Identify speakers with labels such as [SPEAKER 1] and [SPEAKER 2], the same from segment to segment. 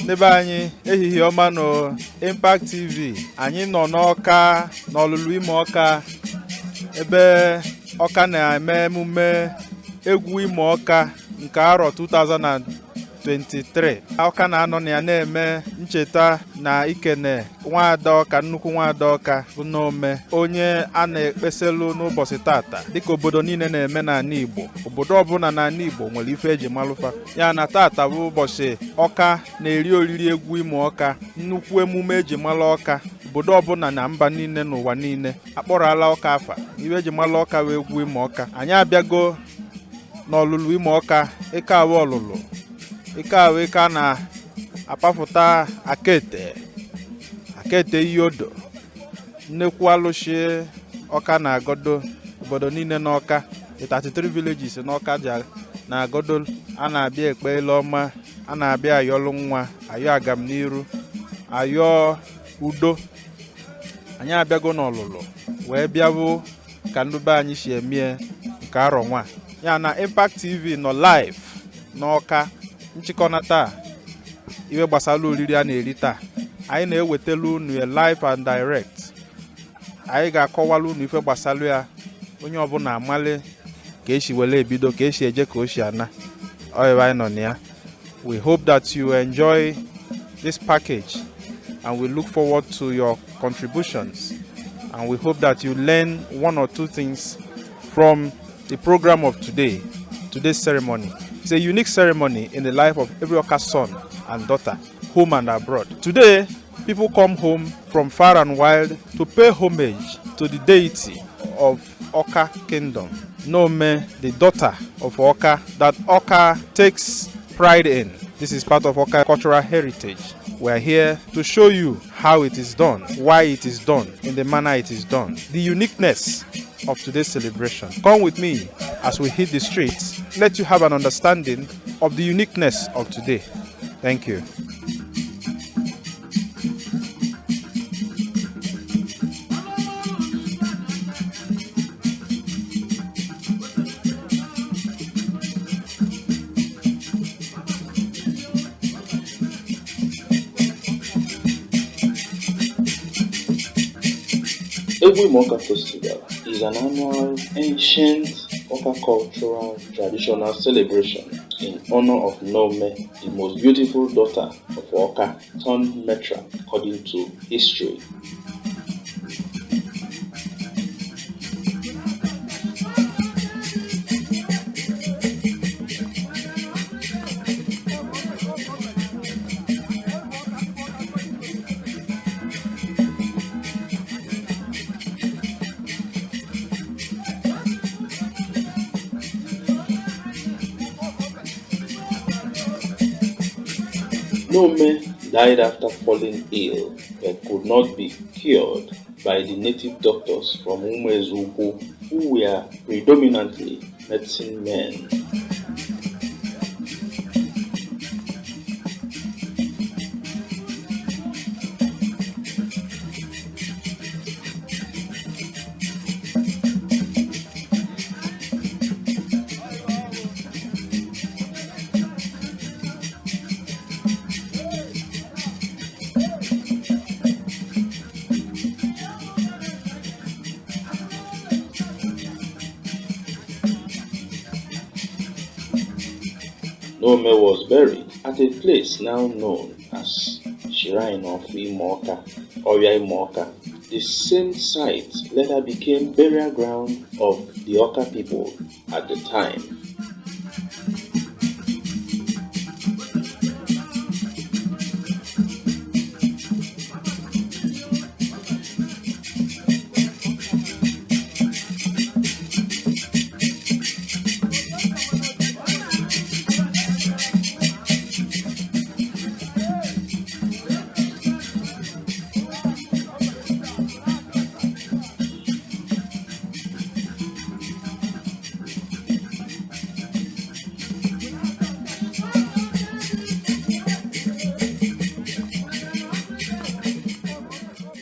[SPEAKER 1] Ndebe anyị ehihie ọma no Impact TV. Anyị nọ n'Awka n'Olulu-Imoka ebe Awka na-eme emume Egwu-Imoka nke arọ 2023. Awka na-anọ na ya na-eme ncheta na ikene nwaada Awka, nnukwu nwaada Awka bụ Nomeh, onye a na-ekpeselu n'ụbọchị tata dịka obodo niile na-eme n'ala Igbo. Obodo ọbụla n'ala Igbo nwere ife eji malụfa ya na tata bụ ụbọchị Awka na-eri oriri Egwu-Imoka, nnukwu emume eji malụ Awka. Obodo ọbụla na mba niile n'ụwa niile akpọrọla Awka afa, iwe eji malụ Awka wee Egwu-Imoka. Anyị abịago n'Olulu-Imoka ike awụ ọlụlụ, ike awụ ike a na-apapụta akete iyi odo, nnekwu alụshi Awka na-agodo. Obodo niile n'Awka, the 33 villages n'Awka ji na-agodo. A na-abịa ekpe ile ọma, a na-abịa ayọlụ nwa, ayọ agamniru, ayọ udo. Anyị abịago n'ọlụlụ wee bịabụ ka ndị be anyị si emie nke arọ nwa ya na Impact TV nọ live n'Awka. Nchịkọnata iwe gbasara oriri a na-eri taa, anyị na-ewetelu unu live and direct. Anyị ga-akọwalụ unu ife gbasara ya, onye ọbụla amali ka esi wele ebido, ka esi eje, ka o si ana. Ebe anyị nọ na ya. We hope that you enjoy this package and we look forward to your contributions, and we hope that you learn one or two things from the program of today's ceremony. It's a unique ceremony in the life of every Awka son and daughter, home and abroad. Today, people come home from far and wide to pay homage to the deity of Awka Kingdom, Nomeh, the daughter of Awka, that Awka takes pride in. This is part of Awka cultural heritage. We are here to show you how it is done, why it is done, in the manner it is done, the uniqueness of today's celebration. Come with me as we hit the streets, let you have an understanding of the uniqueness of today. Thank you.
[SPEAKER 2] Egwu-Imoka Festival is an annual, ancient Awka cultural traditional celebration in honor of Nomeh, the most beautiful daughter of Awka, turned Matriach according to history. Nomeh died after falling ill but could not be cured by the native doctors from Umezugwu, who were predominantly medicine men. Nomeh was buried at a place now known as Shrine of Imoka, Imoka. The same site later became burial ground of the Awka people at the time.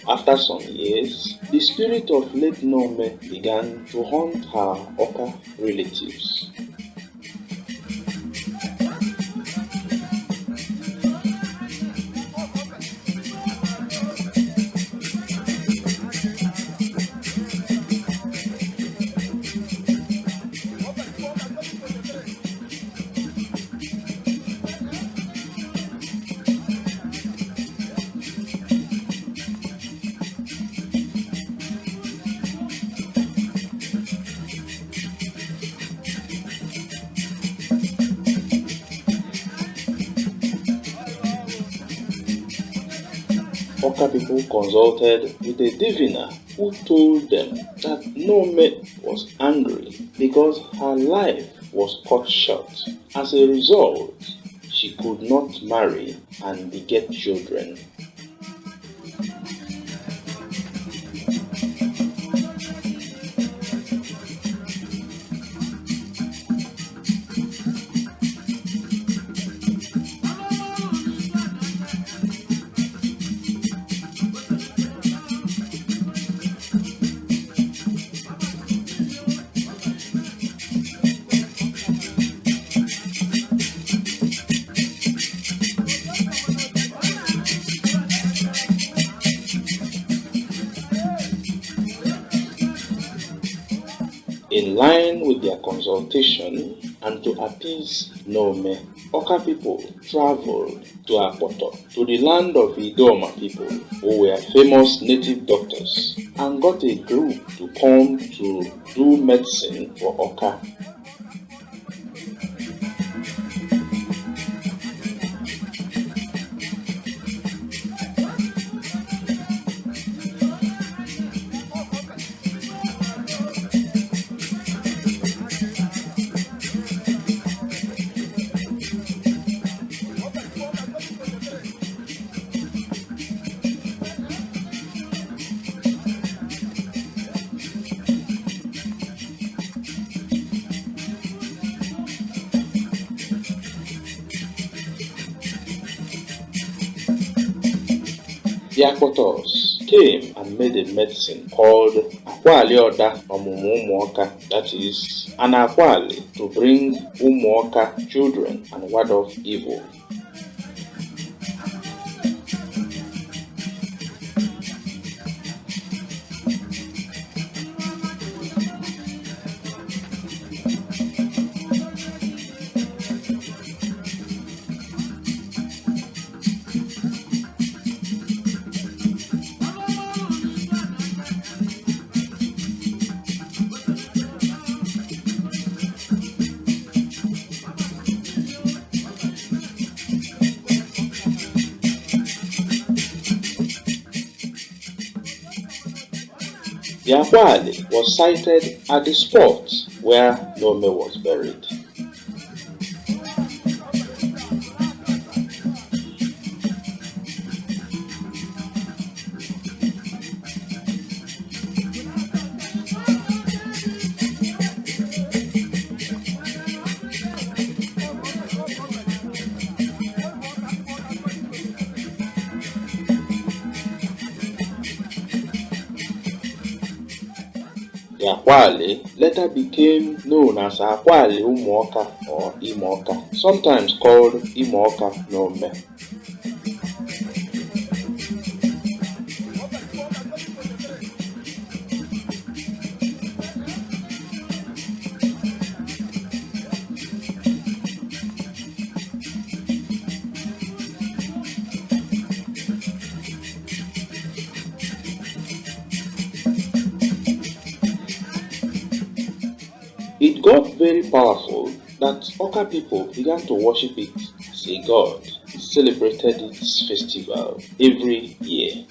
[SPEAKER 2] After some years, the spirit of late Nomeh began to haunt her Awka relatives. Awka people consulted with a diviner who told them that Nomeh was angry because her life was cut short. As a result, she could not marry and beget children. In line with their consultation and to appease Nomeh, Awka people traveled to Akpoto, to the land of Idoma people, who were famous native doctors, and got a group to come to do medicine for Awka. The Akpotos came and made a medicine called Akwali Imoka, that is, an Akwali to bring Umuoka children and ward off evil. The Akwali was sighted at the spot where Nomeh was buried. The Akwali later became known as Akwali-Imoka or Imoka, sometimes called Imoka Nomeh. It got very powerful that Awka people began to worship it as a god. It celebrated its festival every year.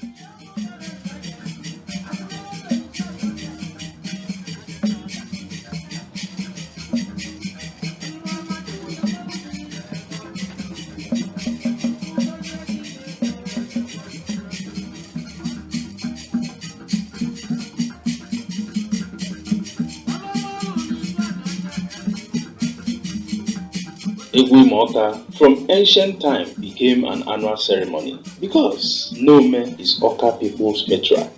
[SPEAKER 2] Egwu-Imoka from ancient time became an annual ceremony because Nomeh is Awka people's Matriach.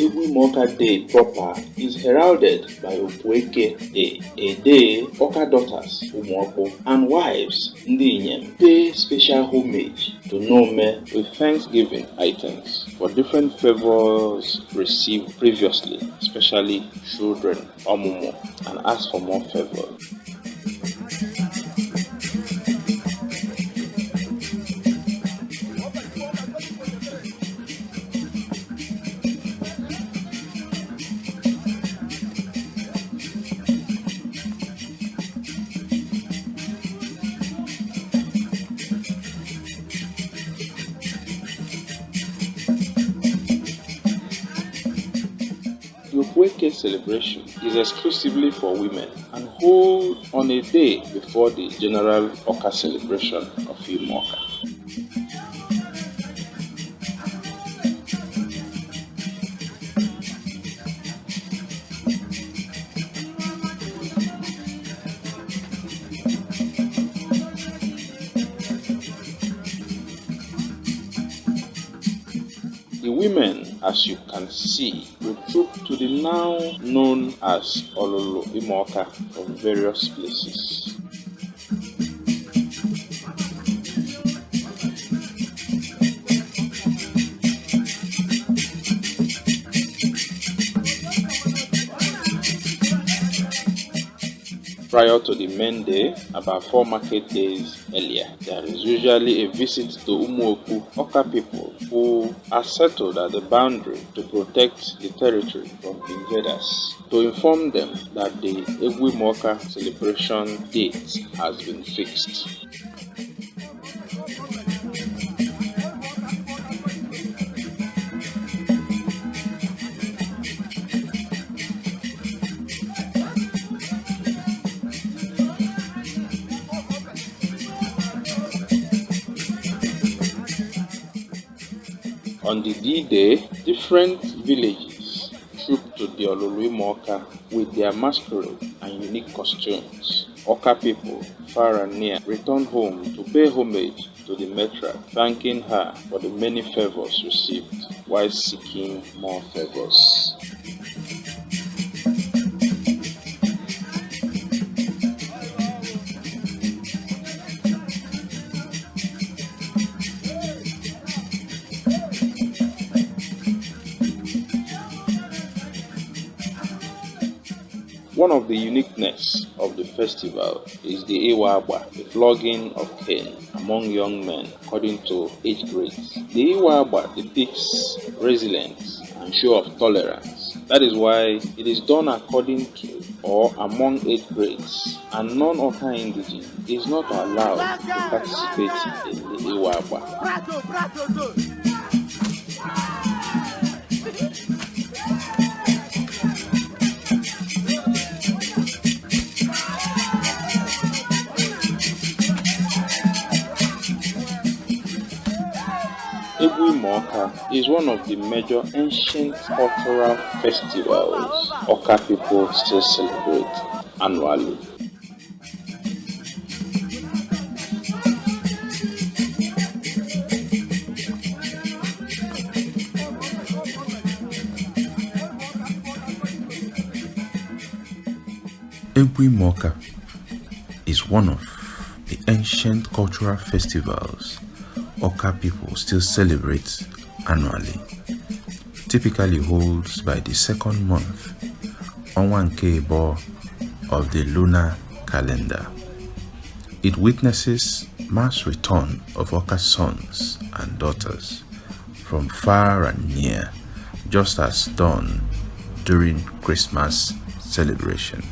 [SPEAKER 2] Egwu-Imoka Day proper is heralded by Okwueke Day, a day Awka daughters, Umuokpo, and wives, Ndi Inyem, pay special homage to Nomeh with thanksgiving items for different favors received previously, especially children, Omumo, and ask for more favors. Egwu-Imoka celebration is exclusively for women and held on a day before the general Awka celebration of Imoka. The women, as you can see, will troop to the now known as Egwu-Imoka from various places. Prior to the main day, about 4 market days earlier, there is usually a visit to Umuoku Awka people who are settled at the boundary to protect the territory from invaders, to inform them that the Egwu-Imoka celebration date has been fixed. On the D-Day, different villages troop to the Egwu-Imoka with their masquerade and unique costumes. Awka people, far and near, return home to pay homage to the Matriach, thanking her for the many favors received while seeking more favors. One of the uniqueness of the festival is the Iwa-Agba, the flogging of cane among young men according to age grades. The Iwa-Agba depicts resilience and show of tolerance. That is why it is done according to or among age grades, and non-Awka indigene is not allowed to participate in the Iwa-Agba. Egwu-Imoka is one of the major ancient cultural festivals Awka people still celebrate annually.
[SPEAKER 3] Egwu-Imoka is one of the ancient cultural festivals Awka people still celebrate annually. Typically holds by the second month on 1K of the lunar calendar. It witnesses mass return of Awka sons and daughters from far and near, just as done during Christmas celebration.